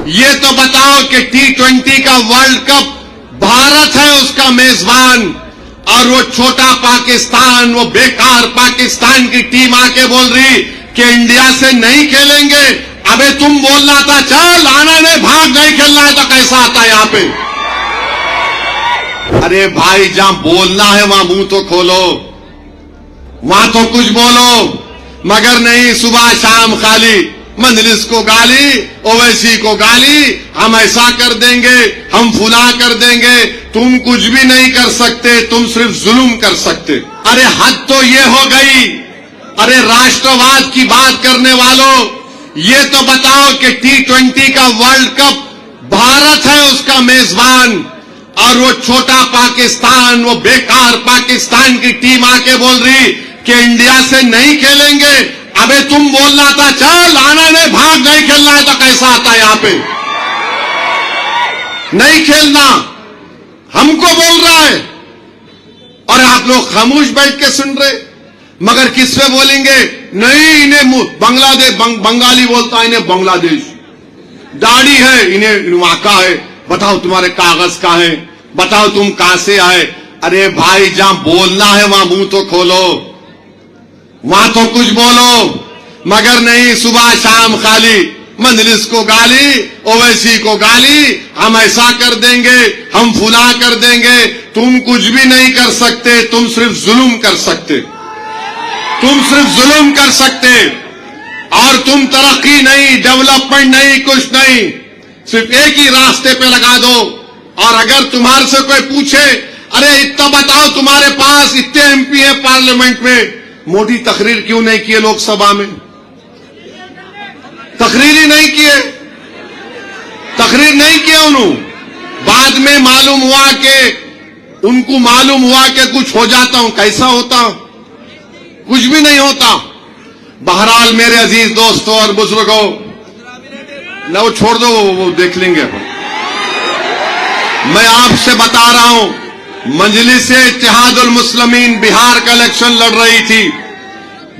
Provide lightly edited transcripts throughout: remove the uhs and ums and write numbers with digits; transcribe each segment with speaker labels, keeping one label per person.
Speaker 1: ये तो बताओ कि T20 का वर्ल्ड कप भारत है उसका मेजबान, और वो छोटा पाकिस्तान, वो बेकार पाकिस्तान की टीम आके बोल रही कि इंडिया से नहीं खेलेंगे। अबे तुम बोलना था चल आना, नहीं भाग, नहीं खेलना है तो कैसा आता है यहां पे? अरे भाई जहां बोलना है वहां मुंह तो खोलो, वहां तो कुछ बोलो, मगर नहीं सुबह शाम खाली मजलिस को गाली, ओवैसी को गाली, हम ऐसा कर देंगे, हम फुला कर देंगे, तुम कुछ भी नहीं कर सकते, तुम सिर्फ जुल्म कर सकते। अरे हद तो ये हो गई। अरे राष्ट्रवाद की बात करने वालों, ये तो बताओ कि T20 का वर्ल्ड कप भारत है उसका मेजबान, और वो छोटा पाकिस्तान, वो बेकार पाकिस्तान की टीम आके बोल रही कि इंडिया से नहीं खेलेंगे। अबे तुम बोलना था चल आना, नहीं भाग, नहीं खेलना है तो कैसा आता है यहां पे? नहीं खेलना हमको बोल रहा है और आप लोग खामोश बैठ के सुन रहे। मगर किस पे बोलेंगे? नहीं इन्हें बांग्लादेश, बंगाली बोलता है इन्हें बांग्लादेश, दाढ़ी है इन्हें वहां का है, बताओ तुम्हारे कागज कहां है, बताओ तुम कहां से आए। अरे भाई जहां बोलना है वहां मुंह तो खोलो, वहां तो कुछ बोलो, मगर नहीं सुबह शाम खाली मजलिस को गाली, ओवैसी को गाली, हम ऐसा कर देंगे, हम फुला कर देंगे, तुम कुछ भी नहीं कर सकते, तुम सिर्फ जुल्म कर सकते, तुम सिर्फ जुल्म कर सकते, और तुम तरक्की नहीं, डेवलपमेंट नहीं, कुछ नहीं, सिर्फ एक ही रास्ते पे लगा दो। और अगर तुम्हारे से कोई पूछे अरे इतना बताओ तुम्हारे पास इतने एमपी है पार्लियामेंट में, मोदी तकरीर क्यों नहीं किए लोकसभा में? तकरीर ही नहीं किए, तकरीर नहीं किया उन्होंने। बाद में मालूम हुआ कि उनको मालूम हुआ कि कुछ हो जाता हूं, कैसा होता? कुछ भी नहीं होता। बहरहाल मेरे अजीज दोस्तों और बुजुर्गों, ना वो छोड़ दो, वो देख लेंगे। मैं आपसे बता रहा हूं, मजलिस-ए-इत्तेहादुल मुस्लिमीन बिहार का इलेक्शन लड़ रही थी।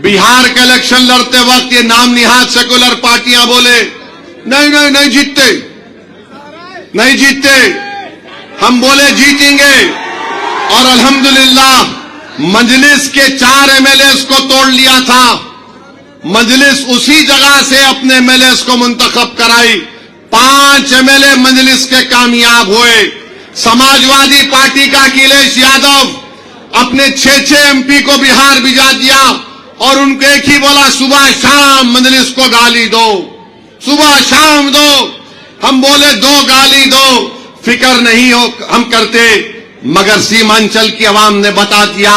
Speaker 1: बिहार का इलेक्शन लड़ते वक्त ये नाम निहाद सेकुलर पार्टियां बोले नहीं नहीं नहीं जीतते, नहीं जीतते। हम बोले जीतेंगे, और अल्हम्दुलिल्लाह मजलिस के 4 एमएलए को तोड़ लिया था। मजलिस उसी जगह से अपने एमएलए को मुंतखब कराई, 5 एमएलए मजलिस के कामयाब हुए। समाजवादी पार्टी का अखिलेश यादव अपने 6 एमपी को बिहार भिजा दिया, और उनको एक ही बोला सुबह शाम मजलिस को गाली दो, सुबह शाम दो। हम बोले दो, गाली दो, फिक्र नहीं हो हम करते। मगर सीमांचल की आवाम ने बता दिया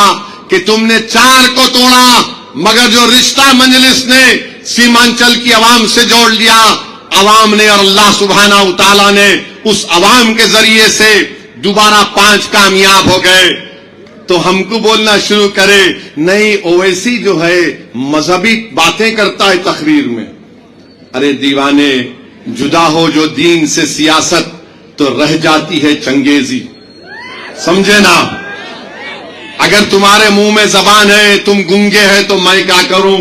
Speaker 1: कि तुमने 4 को तोड़ा, मगर जो रिश्ता मजलिस ने सीमांचल की आवाम से जोड़ लिया, आवाम ने और अल्लाह सुब्हाना व तआला ने उस आवाम के जरिए से दोबारा 5 कामयाब हो गए। तो हमको बोलना शुरू करे नहीं ओवैसी जो है मजहबी बातें करता है तकरीर में। अरे दीवाने, जुदा हो जो दीन से सियासत तो रह जाती है चंगेजी, समझे ना? अगर तुम्हारे मुंह में जबान है, तुम गूंगे हैं, तो मैं क्या करूं?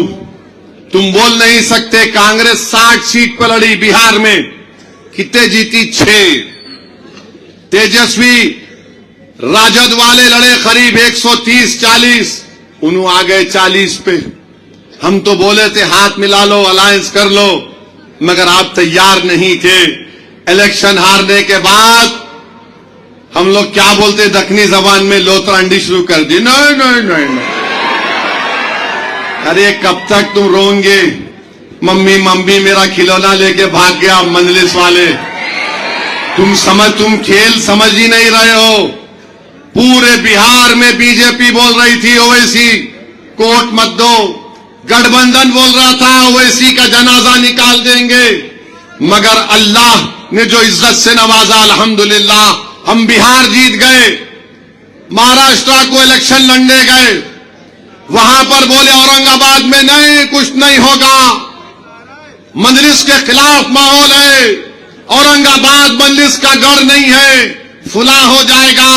Speaker 1: तुम बोल नहीं सकते। कांग्रेस 60 सीट पर लड़ी बिहार में, कितने जीती? 6। तेजस्वी राजद वाले लड़े करीब 130-40, उन्होंने आ गए 40 पे। हम तो बोले थे हाथ मिला लो, अलायंस कर लो, मगर आप तैयार नहीं थे। इलेक्शन हारने के बाद हम लोग क्या बोलते दक्षिणी जबान में, लोतरांडी शुरू कर दी। नहीं नहीं नहीं नहीं, अरे कब तक तुम रोंगे? मम्मी मम्मी मेरा खिलौना लेके भाग गया मजलिस वाले। तुम खेल समझ ही नहीं रहे हो। पूरे बिहार में बीजेपी बोल रही थी ओवैसी को वोट मत दो, गठबंधन बोल रहा था ओवैसी का जनाजा निकाल देंगे, मगर अल्लाह ने जो इज्जत से नवाजा, अल्हम्दुलिल्लाह हम बिहार जीत गए। महाराष्ट्र को इलेक्शन लड़ने गए, वहां पर बोले औरंगाबाद में नहीं, कुछ नहीं होगा, मजलिस के खिलाफ माहौल है, औरंगाबाद मजलिस का गढ़ नहीं है, फुला हो जाएगा।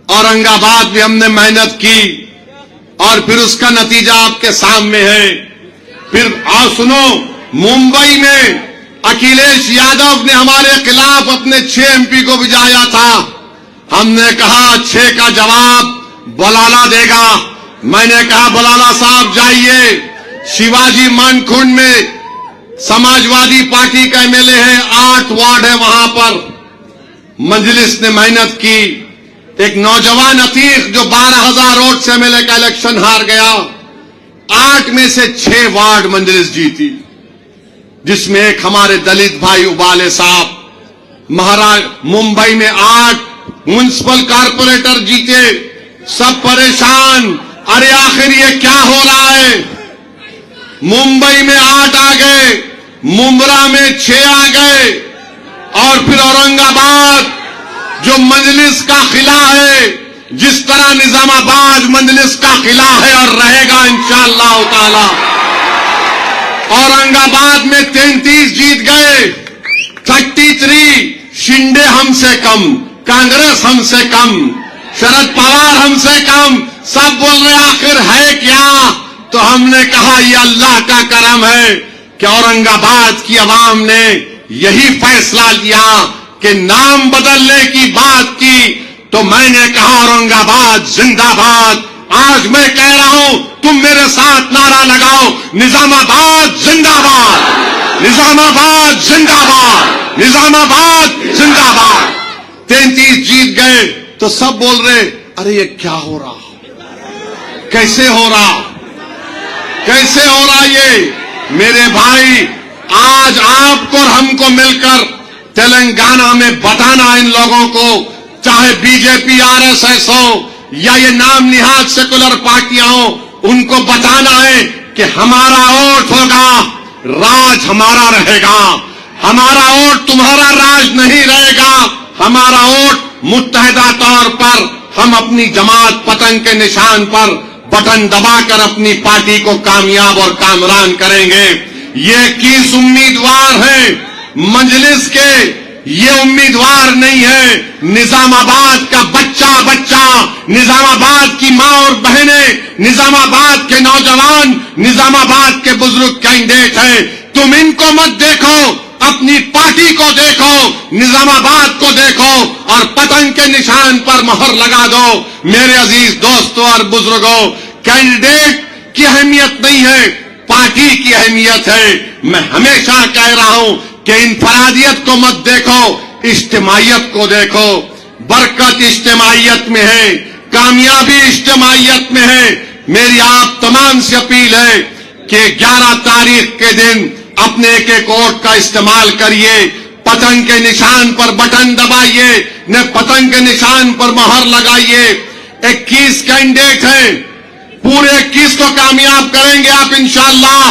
Speaker 1: औरंगाबाद भी हमने मेहनत की और फिर उसका नतीजा आपके सामने है। फिर आओ सुनो, मुंबई में अखिलेश यादव ने हमारे खिलाफ अपने 6 एमपी को भिजाया था। हमने कहा 6 का जवाब बलाला देगा। मैंने कहा बलाला साहब जाइए, शिवाजी मानकुंड में समाजवादी पार्टी का एमएलए है, 8 वार्ड है वहां पर। मजलिस ने मेहनत की। एक नौजवान अतीक जो 12,000 वोट से एमएलए का इलेक्शन हार गया, 8 में से 6 वार्ड मजलिस जीती, जिसमें एक हमारे दलित भाई उबाले साहब। महाराज मुंबई में 8 म्युनिसिपल कारपोरेटर जीते, सब परेशान, अरे आखिर ये क्या हो रहा है। मुंबई में 8 आ गए, मुंब्रा में 6 आ गए, और फिर औरंगाबाद जो मजलिस का किला है, जिस तरह निजामाबाद मजलिस का किला है और रहेगा इंशाअल्लाह ताला। औरंगाबाद में 33 जीत गए, 33। शिंदे हमसे कम, कांग्रेस हमसे कम, शरद पवार हमसे कम, सब बोल रहे आखिर है क्या। तो हमने कहा यह अल्लाह का करम है कि औरंगाबाद की आवाम ने यही फैसला लिया कि नाम बदलने की बात की। तो मैंने कहा औरंगाबाद जिंदाबाद। आज मैं कह रहा हूं, तुम मेरे साथ नारा लगाओ, निजामाबाद जिंदाबाद, निजामाबाद जिंदाबाद, निजामाबाद जिंदाबाद। 33 जीत गए तो सब बोल रहे अरे ये क्या हो रहा, कैसे हो रहा, कैसे हो रहा ये। मेरे भाई, आज आपको और हमको मिलकर तेलंगाना में बताना इन लोगों को, चाहे बीजेपी आरएसएस हो या ये नाम निहाद सेकुलर पार्टियां हो, उनको बताना है कि हमारा वोट होगा, राज हमारा रहेगा। हमारा वोट तुम्हारा राज नहीं रहेगा। हमारा वोट मुत्तहिदा तौर पर हम अपनी जमात पतंग के निशान पर बटन दबाकर अपनी पार्टी को कामयाब और कामरान करेंगे। ये 21 उम्मीदवार हैं मजलिस के, ये उम्मीदवार नहीं है निजामाबाद का बच्चा बच्चा, निजामाबाद की मां और बहनें, निजामाबाद के नौजवान, निजामाबाद के बुजुर्ग कैंडिडेट हैं। तुम इनको मत देखो, अपनी पार्टी को देखो, निजामाबाद को देखो और पतंग के निशान पर मोहर लगा दो। मेरे अजीज दोस्तों और बुजुर्गों, कैंडिडेट की अहमियत नहीं है, पार्टी की अहमियत है। मैं हमेशा कह रहा हूं कि इनफरादियत को मत देखो, इज्तिमाइयत को देखो। बरकत इज्तिमाइयत में है, कामयाबी इज्तिमाइयत में है। मेरी आप तमाम से अपील है कि 11 तारीख के दिन अपने एक वोट का इस्तेमाल करिए। पतंग के निशान पर बटन दबाइए, न पतंग के निशान पर मोहर लगाइए। 21 कैंडिडेट हैं, पूरे 21 को कामयाब करेंगे आप इंशाअल्लाह।